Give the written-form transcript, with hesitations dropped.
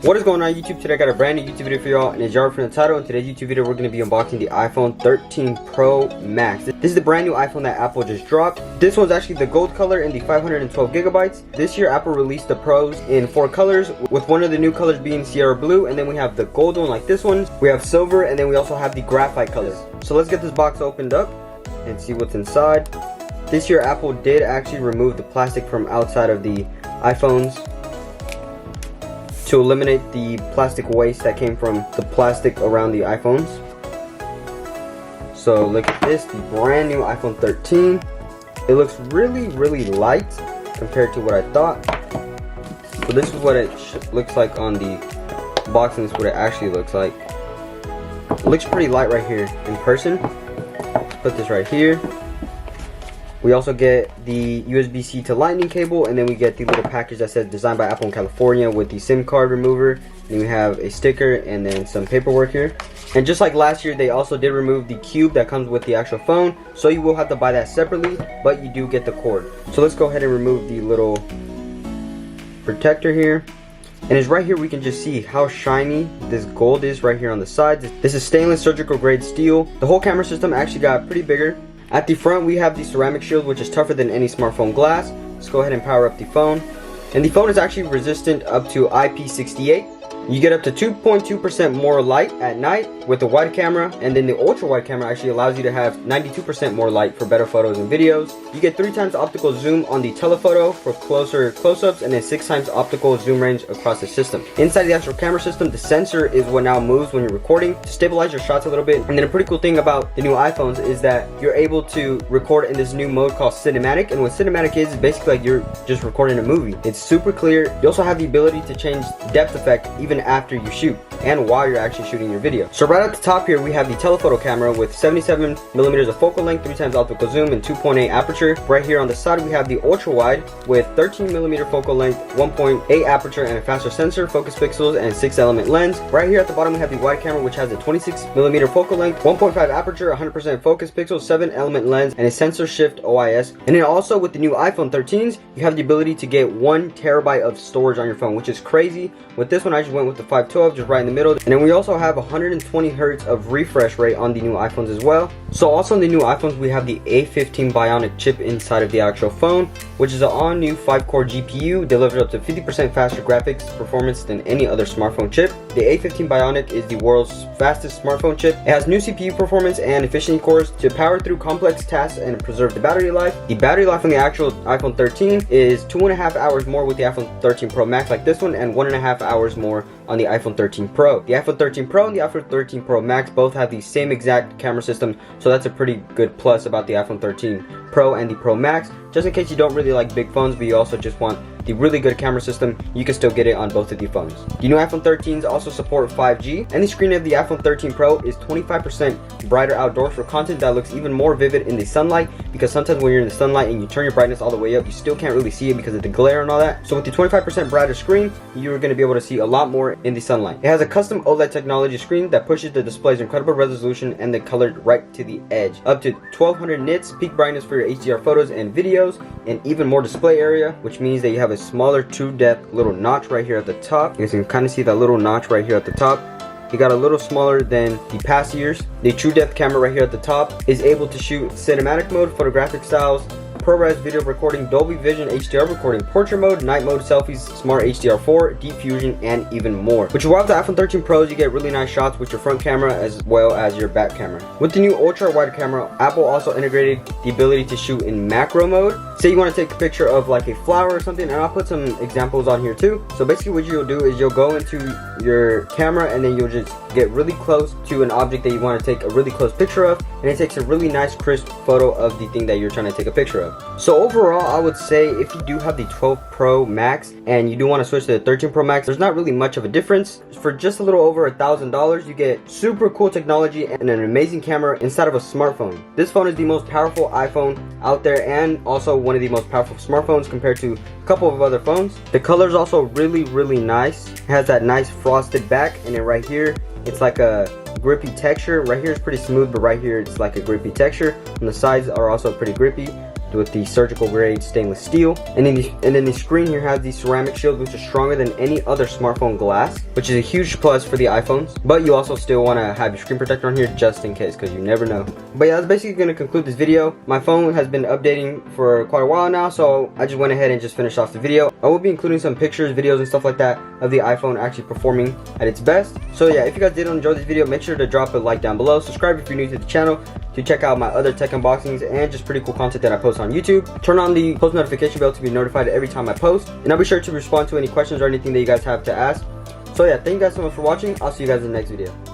What is going on YouTube? Today I got a brand new YouTube video for y'all, and it's Yard from the title. In today's YouTube video we're going to be unboxing the iPhone 13 Pro Max. This is the brand new iPhone that Apple just dropped. This one's actually the gold color in the 512 gigabytes. This year Apple released the Pros in 4 colors, with one of the new colors being Sierra Blue, and then we have the gold one like this one. We have silver, and then we also have the graphite color. So let's get this box opened up and see what's inside. This year Apple did actually remove the plastic from outside of the iPhones to eliminate the plastic waste that came from the plastic around the iPhones. So look at this, the brand new iPhone 13. It looks really light compared to what I thought. So this is what it looks like on the box, and this is what it actually looks like. It looks pretty light right here in person. Let's put this right here. We also get the USB-C to lightning cable, and then we get the little package that says designed by Apple in California with the SIM card remover. Then we have a sticker and then some paperwork here. And just like last year, they also did remove the cube that comes with the actual phone, so you will have to buy that separately, but you do get the cord. So let's go ahead and remove the little protector here. And it's right here we can just see how shiny this gold is right here on the sides. This is stainless surgical grade steel. The whole camera system actually got pretty bigger. At the front we have the ceramic shield, which is tougher than any smartphone glass. Let's go ahead and power up the phone. And the phone is actually resistant up to IP68. You get up to 2.2% more light at night with the wide camera, and then the ultra wide camera actually allows you to have 92% more light for better photos and videos. You get 3 times optical zoom on the telephoto for closer close-ups, and then 6 times optical zoom range across the system. Inside the actual camera system, the sensor is what now moves when you're recording to stabilize your shots a little bit. And then a pretty cool thing about the new iPhones is that you're able to record in this new mode called cinematic, and what cinematic is basically like you're just recording a movie. It's super clear. You also have the ability to change depth effect even after you shoot and while you're actually shooting your video. So right at the top here we have the telephoto camera with 77 millimeters of focal length, 3 times optical zoom, and 2.8 aperture. Right here on the side we have the ultra wide with 13 millimeter focal length, 1.8 aperture, and a faster sensor, focus pixels, and 6 element lens. Right here at the bottom we have the wide camera, which has a 26 millimeter focal length, 1.5 aperture, 100% focus pixels, 7 element lens, and a sensor shift OIS. And then also with the new iPhone 13s you have the ability to get 1 terabyte of storage on your phone, which is crazy. With this one I just went with the 512, just right in the middle. And then we also have 120 hertz of refresh rate on the new iPhones as well. So also on the new iPhones we have the A15 Bionic Chip inside of the actual phone, which is an all new 5-core GPU, delivers up to 50% faster graphics performance than any other smartphone chip. The A15 Bionic is the world's fastest smartphone chip. It has new CPU performance and efficiency cores to power through complex tasks and preserve the battery life. The battery life on the actual iPhone 13 is 2.5 hours more with the iPhone 13 Pro Max like this one, and 1.5 hours more on the iPhone 13 Pro. The iPhone 13 Pro and the iPhone 13 Pro Max both have the same exact camera system, so that's a pretty good plus about the iPhone 13 Pro and the Pro Max. Just in case you don't really like big phones but you also just want the really good camera system, you can still get it on both of the phones. The new iPhone 13s also support 5G, and the screen of the iPhone 13 Pro is 25% brighter outdoors for content that looks even more vivid in the sunlight, because sometimes when you're in the sunlight and you turn your brightness all the way up, you still can't really see it because of the glare and all that. So with the 25% brighter screen, you're going to be able to see a lot more in the sunlight. It has a custom OLED technology screen that pushes the display's incredible resolution and the color right to the edge. Up to 1200 nits, peak brightness for your HDR photos and videos, and even more display area, which means that you have a smaller true depth little notch right here at the top. You can kind of see that little notch right here at the top. You got a little smaller than the past years. The true depth camera right here at the top is able to shoot cinematic mode, photographic styles, ProRes video recording, Dolby Vision HDR recording, portrait mode, night mode, selfies, smart HDR4, deep fusion, and even more. Which is why with the iPhone 13 Pros you get really nice shots with your front camera as well as your back camera. With the new ultra wide camera, Apple also integrated the ability to shoot in macro mode. Say you want to take a picture of like a flower or something, and I'll put some examples on here too. So basically what you'll do is you'll go into your camera and then you'll just get really close to an object that you want to take a really close picture of, and it takes a really nice crisp photo of the thing that you're trying to take a picture of. So overall I would say if you do have the 12 Pro Max and you do want to switch to the 13 Pro Max, there's not really much of a difference. For just a little over $1,000 you get super cool technology and an amazing camera inside of a smartphone. This phone is the most powerful iPhone out there, and also one of the most powerful smartphones compared to a couple of other phones. The color is also really nice. It has that nice frosted back, and then right here it's like a grippy texture. Right here is pretty smooth, but right here it's like a grippy texture, and the sides are also pretty grippy. with the surgical grade stainless steel. And then the screen here has the ceramic shield, which is stronger than any other smartphone glass, which is a huge plus for the iPhones. But you also still want to have your screen protector on here just in case, because you never know. But yeah, that's basically going to conclude this video. My phone has been updating for quite a while now, so I just went ahead and just finished off the video. I will be including some pictures, videos, and stuff like that of the iPhone actually performing at its best. So yeah, if you guys did enjoy this video, make sure to drop a like down below. Subscribe if you're new to the channel to check out my other tech unboxings and just pretty cool content that I post on YouTube. Turn on the post notification bell to be notified every time I post, and I'll be sure to respond to any questions or anything that you guys have to ask. So yeah, thank you guys so much for watching. I'll see you guys in the next video.